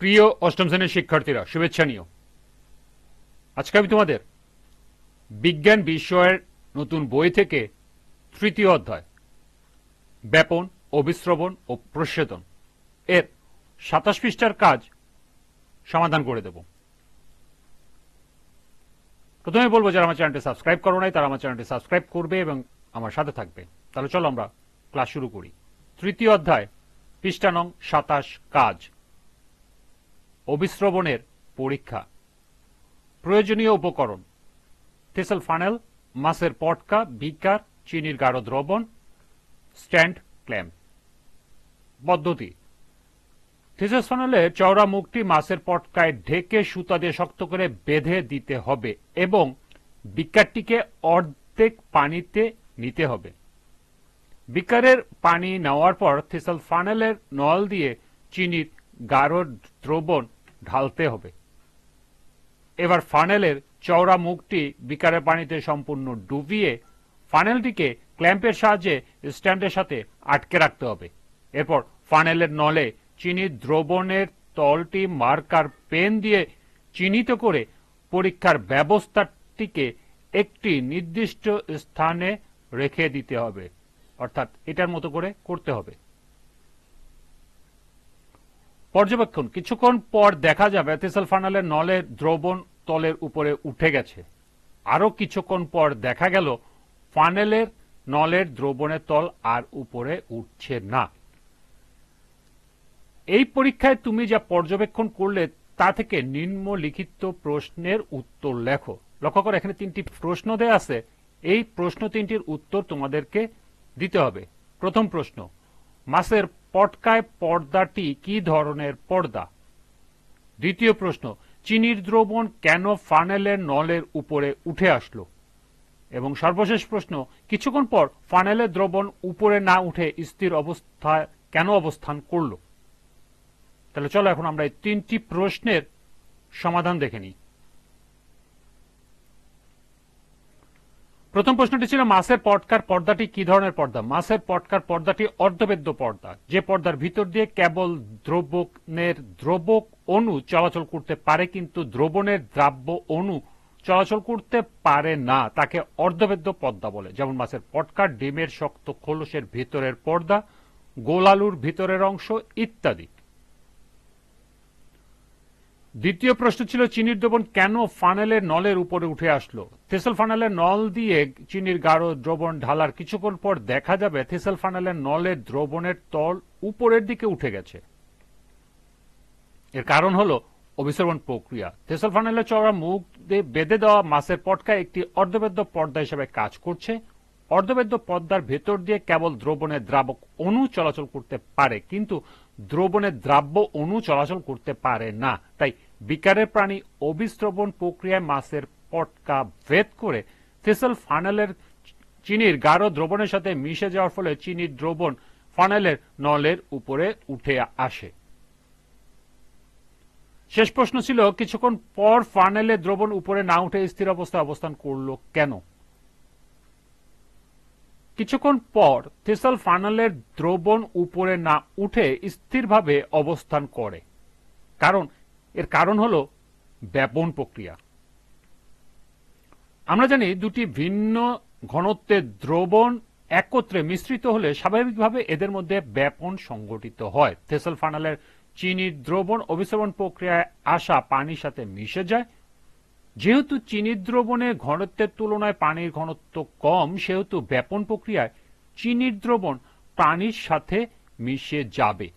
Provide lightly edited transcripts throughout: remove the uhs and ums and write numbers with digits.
প্রিয় অষ্টম শ্রেণীর শিক্ষার্থীরা, শুভেচ্ছা নিও। আজকে আমি তোমাদের বিজ্ঞান বিষয়ের নতুন বই থেকে তৃতীয় অধ্যায় ব্যাপন, অভিস্রবণ ও প্রস্বেদন এর ২৭ পৃষ্ঠার কাজ সমাধান করে দেব। প্রথমে বলবো, যারা আমার চ্যানেলটি সাবস্ক্রাইব করো নাই তারা আমার চ্যানেলটি সাবস্ক্রাইব করবে এবং আমার সাথে থাকবে। তাহলে চলো আমরা ক্লাস শুরু করি। তৃতীয় অধ্যায়, পৃষ্ঠা নং ২৭, কাজ অভিস্রবণের পরীক্ষা। প্রয়োজনীয় উপকরণ: থেসেল ফানেল, মাছের পটকা, বিকার, চিনির গাঢ় দ্রবণ, স্ট্যান্ড ক্ল্যাম্প। পদ্ধতি: থেসেল ফানেলের চওড়া মুখটি মাছের পটকায় ঢেকে সুতা দিয়ে শক্ত করে বেঁধে দিতে হবে এবং বিকারটিকে অর্ধেক পানিতে নিতে হবে। বিকারের পানি নেওয়ার পর থেসেল ফানেলের নল দিয়ে চিনির গাঢ় দ্রবণ ঢালতে হবে। এবার ফানেলের চওড়া মুখটি বিকারের পানিতে সম্পূর্ণ ডুবিয়ে ফানেলটিকে ক্ল্যাম্পের সাহায্যে স্ট্যান্ডের সাথে আটকে রাখতে হবে। এরপর ফানেলের নলে চিনির দ্রবণের তলটি মার্কার পেন দিয়ে চিহ্নিত করে পরীক্ষার ব্যবস্থাটিকে একটি নির্দিষ্ট স্থানে রেখে দিতে হবে, অর্থাৎ এটার মতো করে করতে হবে। পর্যবেক্ষণ: কিছুক্ষণ পর দেখা যাবে থেসেল ফানেলের নলের দ্রবণ তলের উপরে উঠে গেছে। আরো কিছুক্ষণ পর দেখা গেল ফানেলের নলের দ্রবণের তল আর উপরে উঠছে না। এই পরীক্ষায় তুমি যা পর্যবেক্ষণ করলে তা থেকে নিম্নলিখিত প্রশ্নের উত্তর লেখো। লক্ষ্য করো, এখানে 3টি প্রশ্ন দেয়া আছে। এই প্রশ্ন 3টির উত্তর তোমাদেরকে দিতে হবে। প্রথম প্রশ্ন: মাছের পটকায় পর্দাটি কি ধরনের পর্দা? দ্বিতীয় প্রশ্ন: চিনির দ্রবণ কেন ফানেলের নলের উপরে উঠে আসলো? এবং সর্বশেষ প্রশ্ন: কিছুক্ষণ পর ফানেলের দ্রবণ উপরে না উঠে স্থির অবস্থায় কেন অবস্থান করলো? তাহলে চলো এখন আমরা এই 3টি প্রশ্নের সমাধান দেখে নিই। প্রথম প্রশ্নটি ছিল, মাছের পটকার পর্দাটি কি ধরনের পর্দা? মাছের পটকার পর্দাটি অর্ধবেদ্য পর্দা, যে পর্দার ভিতর দিয়ে কেবল দ্রবক অণু চলাচল করতে পারে কিন্তু দ্রবণের দ্রাব্য অণু চলাচল করতে পারে না, তাকে অর্ধবেদ্য পর্দা বলে। যেমন মাছের পটকার ডিমের শক্ত খোলসের ভিতরের পর্দা, গোলালুর ভিতরের অংশ ইত্যাদি। দ্বিতীয় প্রশ্ন ছিল, চিনির দ্রবণ কেন ফানেলের নলের উপরে উঠে আসলো? থেসেল ফানেলের নল দিয়ে চিনির গাঢ় দ্রবণ ঢালার কিছুক্ষণ পর দেখা যাবে থেসেল ফানেলের নলের দ্রবণের তল উপরের দিকে উঠে গেছে। এর কারণ হলো অভিস্রবণ প্রক্রিয়া। থেসেল ফানেলের চওড়া মুখ দিয়ে বেঁধে দেওয়া মাছের পটকা একটি অর্ধবেদ্য পর্দা হিসেবে কাজ করছে। অর্ধবেদ্য পর্দার ভেতর দিয়ে কেবল দ্রবণের দ্রাবক অণু চলাচল করতে পারে কিন্তু দ্রবণের দ্রাব্য অণু চলাচল করতে পারে না। তাই বিকারের প্রাণী অভিস্রবণ প্রক্রিয়ায় মাছের পটকা ভেদ করে থেসেল ফানেলের চিনির গাঢ় দ্রবণের সাথে মিশে যাওয়ার ফলে চিনির দ্রবণ ফানেলের নলের উপরে উঠে আসে। শেষ প্রশ্ন ছিল, কিছুক্ষণ পর ফানেলের দ্রবণ উপরে না উঠে স্থির অবস্থায় অবস্থান করলো কেন? কিছুক্ষণ পর থেসেল ফানেলের দ্রবণ উপরে না উঠে স্থিরভাবে অবস্থান করে, এর কারণ হলো ব্যাপন প্রক্রিয়া। আমরা জানি দুটি ভিন্ন ঘনত্বের দ্রবণ একত্রে মিশ্রিত হলে স্বাভাবিকভাবে এদের মধ্যে ব্যাপন সংঘটিত হয়। থেসেল ফানেলের চিনির দ্রবণ অভিস্রবণ প্রক্রিয়ায় আসা পানির সাথে মিশে যায়। যেহেতু চিনির দ্রবণের ঘনত্বের তুলনায় পানির ঘনত্ব কম, সেহেতু ব্যাপন প্রক্রিয়ায় চিনির দ্রবণ পানির সাথে মিশে যাবে।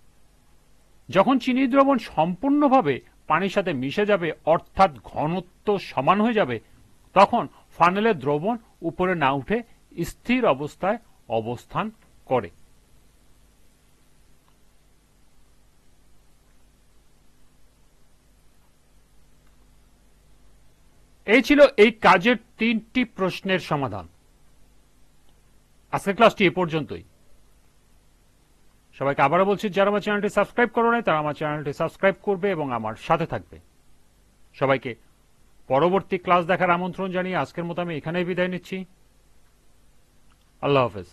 যখন চিনির দ্রবণ সম্পূর্ণভাবে পানির সাথে মিশে যাবে, অর্থাৎ ঘনত্ব সমান হয়ে যাবে, তখন ফানেলের দ্রবণ উপরে না উঠে স্থির অবস্থায় অবস্থান করে। এই ছিল এই কাজের 3টি প্রশ্নের সমাধান। আজকের ক্লাসটি এ পর্যন্তই। সবাইকে আবারও বলছি, যারা আমার চ্যানেলটি সাবস্ক্রাইব করো নাই তারা আমার চ্যানেলটি সাবস্ক্রাইব করবে এবং আমার সাথে থাকবে। সবাইকে পরবর্তী ক্লাস দেখার আমন্ত্রণ জানিয়ে আজকের মতো আমি এখানেই বিদায় নিচ্ছি। আল্লাহ হাফেজ।